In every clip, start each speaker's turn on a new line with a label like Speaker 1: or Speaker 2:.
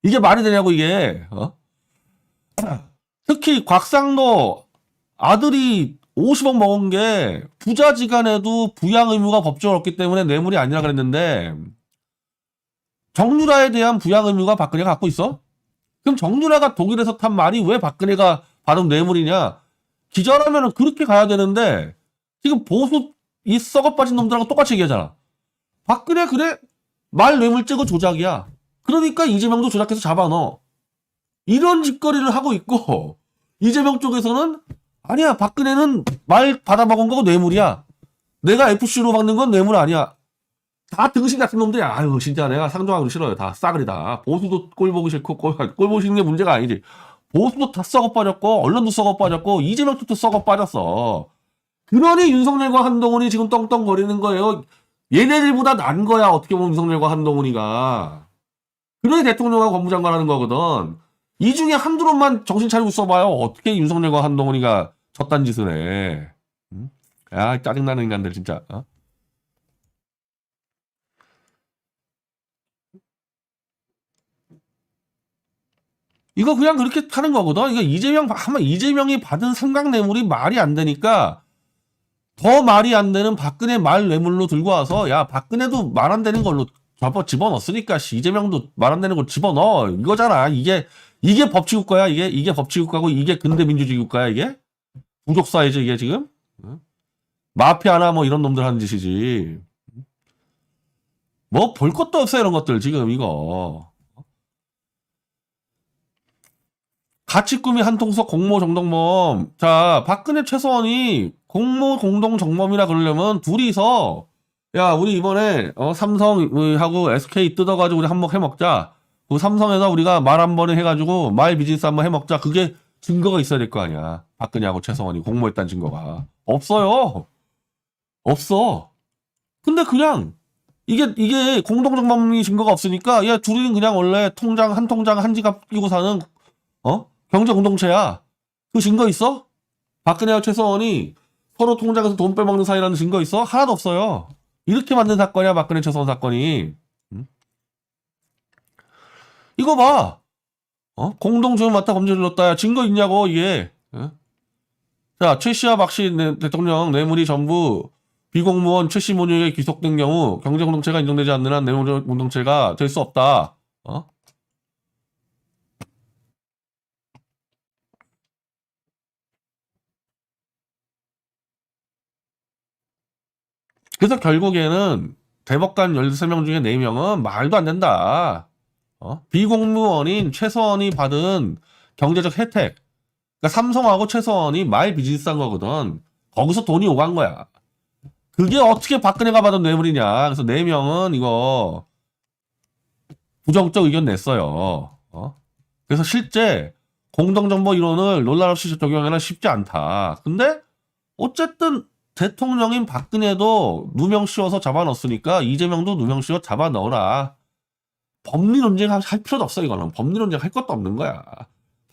Speaker 1: 이게 말이 되냐고 이게. 특히 곽상도 아들이 50억 먹은 게 부자지간에도 부양 의무가 법적으로 없기 때문에 뇌물이 아니라 그랬는데 정유라에 대한 부양 의무가 박근혜가 갖고 있어? 그럼 정유라가 독일에서 탄 말이 왜 박근혜가 받은 뇌물이냐? 기자라면 그렇게 가야 되는데 지금 보수 이 썩어 빠진 놈들하고 똑같이 얘기하잖아. 박근혜 그래 말 뇌물 찍어 조작이야. 그러니까 이재명도 조작해서 잡아넣어. 이런 짓거리를 하고 있고 이재명 쪽에서는 아니야 박근혜는 말 받아먹은 거고 뇌물이야. 내가 FC로 받는 건 뇌물 아니야. 다 등신 같은 놈들이 아유 진짜 내가 상종하기 싫어요. 다 싸그리다. 보수도 꼴 보기 싫고 꼴 보기 싫은 게 문제가 아니지. 보수도 다 썩어 빠졌고 언론도 썩어 빠졌고 이재명 쪽도 썩어 빠졌어. 그러니 윤석열과 한동훈이 지금 떵떵거리는 거예요. 얘네들보다 난 거야 어떻게 보면 윤석열과 한동훈이가. 그러니 대통령하고 법무장관 하는 거거든. 이 중에 한두 놈만 정신 차리고 있어봐요. 어떻게 윤석열과 한동훈이가 저딴 짓을 해. 응? 야 짜증나는 인간들 진짜. 이거 그냥 그렇게 하는 거거든. 이거 이재명이 받은 삼강뇌물이 말이 안 되니까 더 말이 안 되는 박근혜 말 뇌물로 들고 와서 야 박근혜도 말 안 되는 걸로 집어넣었으니까 이재명도 말 안 되는 걸 집어넣어 이거잖아. 이게 법치국가야. 이게 법치국가고 이게 근대민주주의 국가야 이게. 부족사회지 이게 지금. 마피아나 뭐 이런 놈들 하는 짓이지. 뭐 볼 것도 없어 이런 것들 지금 이거. 가치꾸미 한통속 공모 정동범. 자, 박근혜 최서원이 공모 공동 정범이라 그러려면 둘이서 야, 우리 이번에 삼성하고 SK 뜯어가지고 우리 한몫 해먹자. 그 삼성에서 우리가 말 한 번에 해가지고 말 비즈니스 한번 해먹자. 그게 증거가 있어야 될 거 아니야. 박근혜하고 최서원이 공모했다는 증거가. 없어요. 없어. 근데 그냥 이게 공동 정범이 증거가 없으니까 야, 둘이는 그냥 원래 한 통장 한 지갑 끼고 사는 경제 공동체야. 그 증거 있어? 박근혜와 최서원이 서로 통장에서 돈 빼먹는 사이라는 증거 있어? 하나도 없어요. 이렇게 만든 사건이야, 박근혜 최서원 사건이. 응? 이거 봐. 공동조연 맡아 범죄를 넣었다. 야, 증거 있냐고, 이게. 자, 최 씨와 박 씨 대통령 뇌물이 전부 비공무원 최 씨 모녀에게 귀속된 경우 경제 공동체가 인정되지 않는 한 뇌물 공동체가 될 수 없다. 그래서 결국에는 대법관 13명 중에 4명은 말도 안 된다. 비공무원인 최서원이 받은 경제적 혜택. 그러니까 삼성하고 최서원이 말 비즈니스 한 거거든. 거기서 돈이 오간 거야. 그게 어떻게 박근혜가 받은 뇌물이냐. 그래서 4명은 이거 부정적 의견 냈어요. 그래서 실제 공동정보 이론을 논란 없이 적용하기는 쉽지 않다. 근데 어쨌든 대통령인 박근혜도 누명 씌워서 잡아넣었으니까 이재명도 누명 씌워 잡아넣어라. 법리 논쟁할 필요도 없어 이거는. 법리 논쟁할 것도 없는 거야.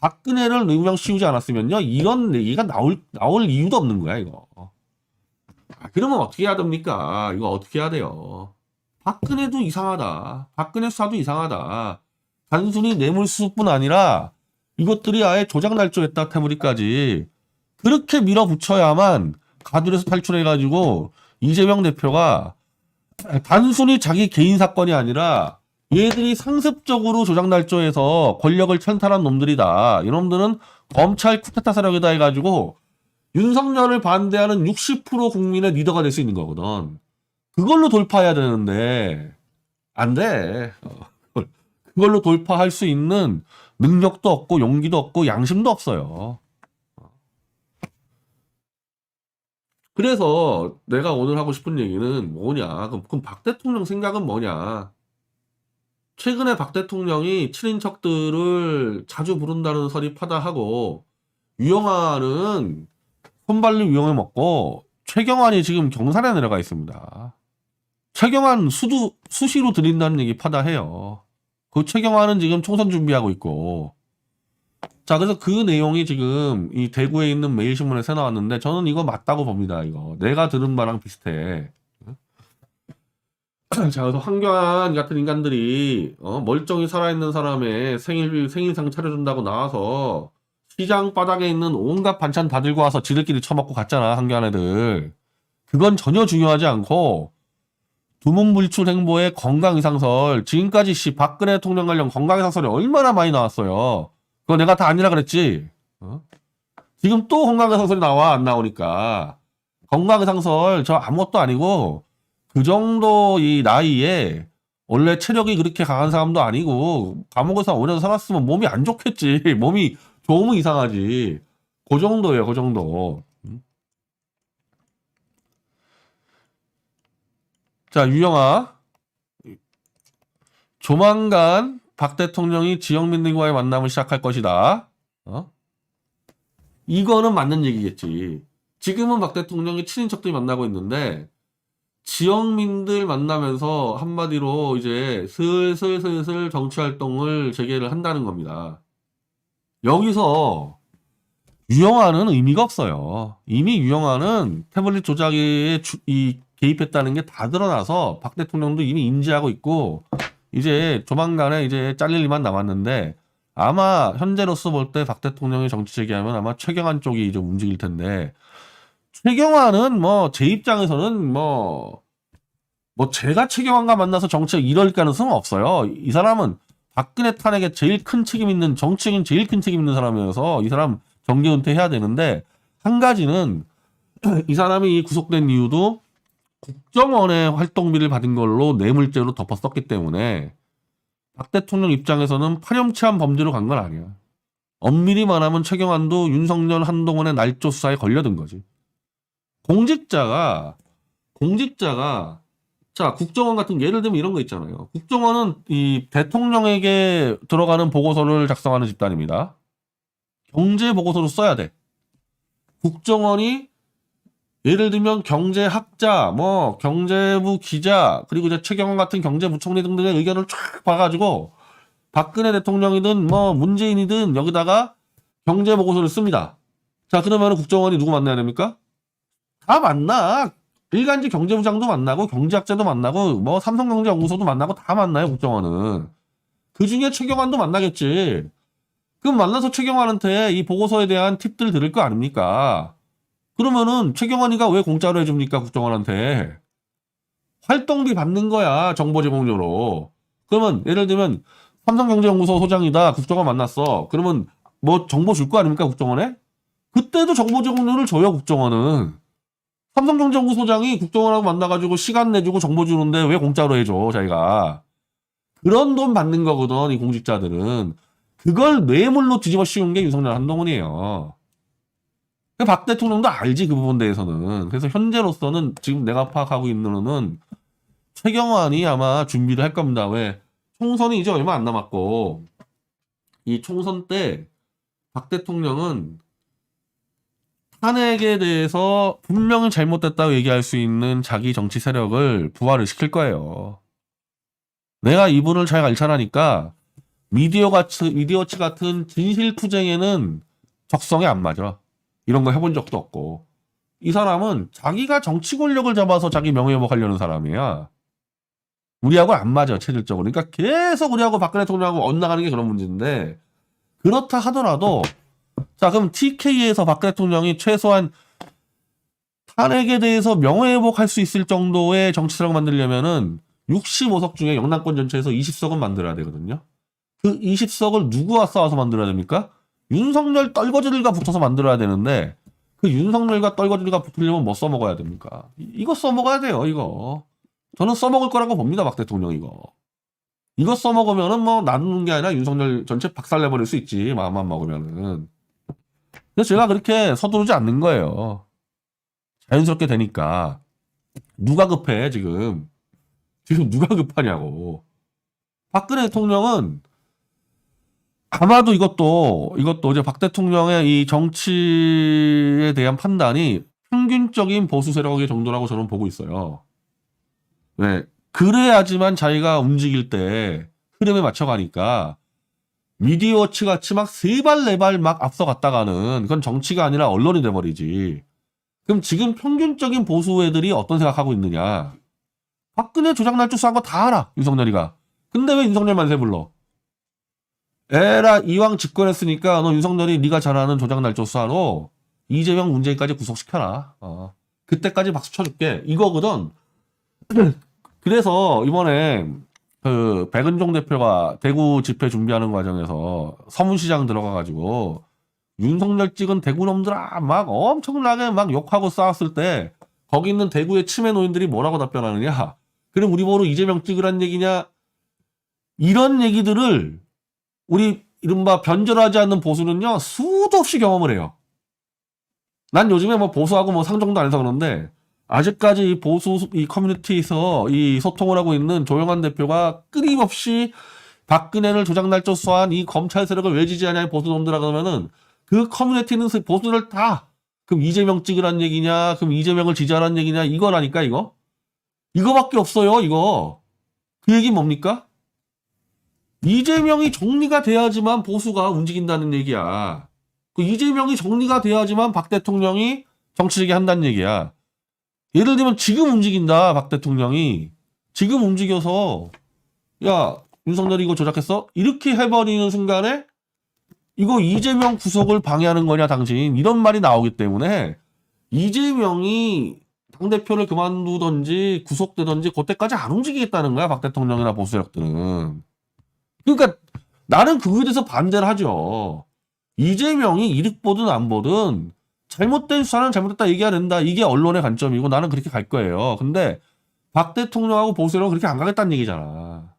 Speaker 1: 박근혜를 누명 씌우지 않았으면요 이런 얘기가 나올 이유도 없는 거야 이거. 그러면 어떻게 해야 됩니까? 이거 어떻게 해야 돼요? 박근혜도 이상하다. 박근혜 수사도 이상하다. 단순히 뇌물수수뿐 아니라 이것들이 아예 조작 날조했다 태물이까지 그렇게 밀어붙여야만 가두에서 탈출해가지고 이재명 대표가 단순히 자기 개인 사건이 아니라 얘들이 상습적으로 조작 날조해서 권력을 찬탈한 놈들이다. 이놈들은 검찰 쿠데타 세력이다 해가지고 윤석열을 반대하는 60% 국민의 리더가 될 수 있는 거거든. 그걸로 돌파해야 되는데 안 돼. 그걸로 돌파할 수 있는 능력도 없고 용기도 없고 양심도 없어요. 그래서 내가 오늘 하고 싶은 얘기는 뭐냐. 그럼 박 대통령 생각은 뭐냐. 최근에 박 대통령이 친인척들을 자주 부른다는 설이 파다하고 유영아는 손발로 유영을 먹고 최경환이 지금 경산에 내려가 있습니다. 최경환 수시로 드린다는 얘기 파다해요. 그 최경환은 지금 총선 준비하고 있고 자, 그래서 그 내용이 지금 이 대구에 있는 매일신문에 새 나왔는데 저는 이거 맞다고 봅니다. 이거 내가 들은 바랑 비슷해. 자, 그래서 황교안 같은 인간들이 멀쩡히 살아있는 사람의 생일상 차려준다고 나와서 시장 바닥에 있는 온갖 반찬 다 들고 와서 지들끼리 처먹고 갔잖아, 황교안 애들. 그건 전혀 중요하지 않고 두문불출 행보의 건강이상설, 지금까지 박근혜 대통령 관련 건강이상설이 얼마나 많이 나왔어요. 그거 내가 다 아니라 그랬지. 지금 또 건강이상설이 나와, 안 나오니까. 건강이상설 저 아무것도 아니고 그 정도 이 나이에 원래 체력이 그렇게 강한 사람도 아니고 감옥에서 5년 살았으면 몸이 안 좋겠지. 몸이 좋으면 이상하지. 그 정도예요, 그 정도. 자, 유영아. 조만간 박 대통령이 지역민들과의 만남을 시작할 것이다. 이거는 맞는 얘기겠지. 지금은 박 대통령이 친인척들이 만나고 있는데 지역민들 만나면서 한마디로 이제 슬슬 정치활동을 재개를 한다는 겁니다. 여기서 유영아는 의미가 없어요. 이미 유영아는 태블릿 조작에 개입했다는 게 다 드러나서 박 대통령도 이미 인지하고 있고 이제 조만간에 이제 잘릴 일만 남았는데 아마 현재로서 볼 때 박 대통령이 정치 재개하면 아마 최경환 쪽이 좀 움직일 텐데 최경환은 제 입장에서는 제가 최경환과 만나서 정치에 이럴 가능성은 없어요. 이 사람은 박근혜 탄핵에 제일 큰 책임 있는, 정치적인 제일 큰 책임 있는 사람이어서 이 사람 정계 은퇴해야 되는데 한 가지는 이 사람이 구속된 이유도 국정원의 활동비를 받은 걸로 뇌물죄로 덮어 썼기 때문에 박 대통령 입장에서는 파렴치한 범죄로 간 건 아니야. 엄밀히 말하면 최경환도 윤석열 한동훈의 날조 수사에 걸려든 거지. 공직자가 자, 국정원 같은 예를 들면 이런 거 있잖아요. 국정원은 이 대통령에게 들어가는 보고서를 작성하는 집단입니다. 경제 보고서로 써야 돼. 국정원이 예를 들면 경제학자, 경제부 기자, 그리고 이제 최경환 같은 경제부총리 등등의 의견을 쫙 봐가지고 박근혜 대통령이든 문재인이든 여기다가 경제 보고서를 씁니다. 자, 그러면 국정원이 누구 만나야 됩니까? 다 만나. 일간지 경제부장도 만나고 경제학자도 만나고 삼성경제연구소도 만나고 다 만나요, 국정원은. 그 중에 최경환도 만나겠지. 그럼 만나서 최경환한테 이 보고서에 대한 팁들 들을 거 아닙니까? 그러면은 최경환이가 왜 공짜로 해줍니까, 국정원한테? 활동비 받는 거야, 정보 제공료로. 그러면 예를 들면 삼성경제연구소 소장이다, 국정원 만났어. 그러면 정보 줄 거 아닙니까, 국정원에? 그때도 정보 제공료를 줘요, 국정원은. 삼성경제연구소장이 국정원하고 만나가지고 시간 내주고 정보 주는데 왜 공짜로 해줘, 자기가. 그런 돈 받는 거거든, 이 공직자들은. 그걸 뇌물로 뒤집어 씌운 게 윤석열 한동훈이에요. 박 대통령도 알지, 그 부분에 대해서는. 그래서 현재로서는 지금 내가 파악하고 있는 거는 최경환이 아마 준비를 할 겁니다. 왜? 총선이 이제 얼마 안 남았고, 이 총선 때 박 대통령은 탄핵에 대해서 분명히 잘못됐다고 얘기할 수 있는 자기 정치 세력을 부활을 시킬 거예요. 내가 이분을 잘 알차라니까 미디어워치 같은 진실투쟁에는 적성에 안 맞아. 이런 거 해본 적도 없고. 이 사람은 자기가 정치 권력을 잡아서 자기 명예회복하려는 사람이야. 우리하고 안 맞아, 체질적으로. 그러니까 계속 우리하고 박근혜 대통령하고 엇나가는 게 그런 문제인데, 그렇다 하더라도 자, 그럼 TK에서 박 대통령이 최소한 탄핵에 대해서 명예회복할 수 있을 정도의 정치세력 만들려면은 65석 중에 영남권 전체에서 20석은 만들어야 되거든요. 그 20석을 누구와 싸워서 만들어야 됩니까? 윤석열 떨거지들과 붙어서 만들어야 되는데 그 윤석열과 떨거지들과 붙으려면 뭐 써먹어야 됩니까? 이거 써먹어야 돼요, 이거. 저는 써먹을 거라고 봅니다, 박 대통령 이거. 이거 써먹으면은 나누는 게 아니라 윤석열 전체 박살내버릴 수 있지, 마음만 먹으면은. 그래서 제가 그렇게 서두르지 않는 거예요. 자연스럽게 되니까. 누가 급해, 지금. 지금 누가 급하냐고. 박근혜 대통령은 아마도 이것도 이제 박 대통령의 이 정치에 대한 판단이 평균적인 보수 세력의 정도라고 저는 보고 있어요. 네. 그래야지만 자기가 움직일 때 흐름에 맞춰가니까 미디어워치 같이 막 세 발 네 발 막 앞서갔다가는 그건 정치가 아니라 언론이 돼버리지. 그럼 지금 평균적인 보수 애들이 어떤 생각하고 있느냐. 박근혜 조작 날조 싼 거 다 알아, 윤석열이가. 근데 왜 윤석열 만세 불러? 에라, 이왕 집권했으니까 너 윤석열이 네가 잘 아는 조작 날조 쏴로 이재명 문재인까지 구속시켜라. 그때까지 박수 쳐줄게. 이거거든. 그래서 이번에 그 백은종 대표가 대구 집회 준비하는 과정에서 서문시장 들어가가지고 윤석열 찍은 대구 놈들아 막 엄청나게 막 욕하고 싸웠을 때 거기 있는 대구의 치매 노인들이 뭐라고 답변하느냐? 그럼 우리 보러 이재명 찍으란 얘기냐? 이런 얘기들을 우리 이른바 변절하지 않는 보수는요 수도 없이 경험을 해요. 난 요즘에 뭐 보수하고 뭐 상종도 안 해서 그런데 아직까지 이 보수 이 커뮤니티에서 이 소통을 하고 있는 조영환 대표가 끊임없이 박근혜를 조작날조 쏘한 이 검찰 세력을 왜 지지하냐 보수놈들아 그러면은 그 커뮤니티는 보수들 다 그럼 이재명 찍으란 얘기냐 그럼 이재명을 지지하란 얘기냐 이거라니까 이거 이거밖에 없어요 이거 그 얘기 뭡니까? 이재명이 정리가 돼야지만 보수가 움직인다는 얘기야. 그 이재명이 정리가 돼야지만 박 대통령이 정치적이 한다는 얘기야. 예를 들면 지금 움직인다 박 대통령이 지금 움직여서 야 윤석열이 이거 조작했어? 이렇게 해버리는 순간에 이거 이재명 구속을 방해하는 거냐 당신 이런 말이 나오기 때문에 이재명이 당대표를 그만두든지 구속되든지 그때까지 안 움직이겠다는 거야 박 대통령이나 보수 세력들은. 그러니까 나는 그거에 대해서 반대를 하죠. 이재명이 이득 보든 안 보든 잘못된 수사는 잘못됐다 얘기해야 된다. 이게 언론의 관점이고 나는 그렇게 갈 거예요. 근데 박 대통령하고 보수 세력은 그렇게 안 가겠다는 얘기잖아.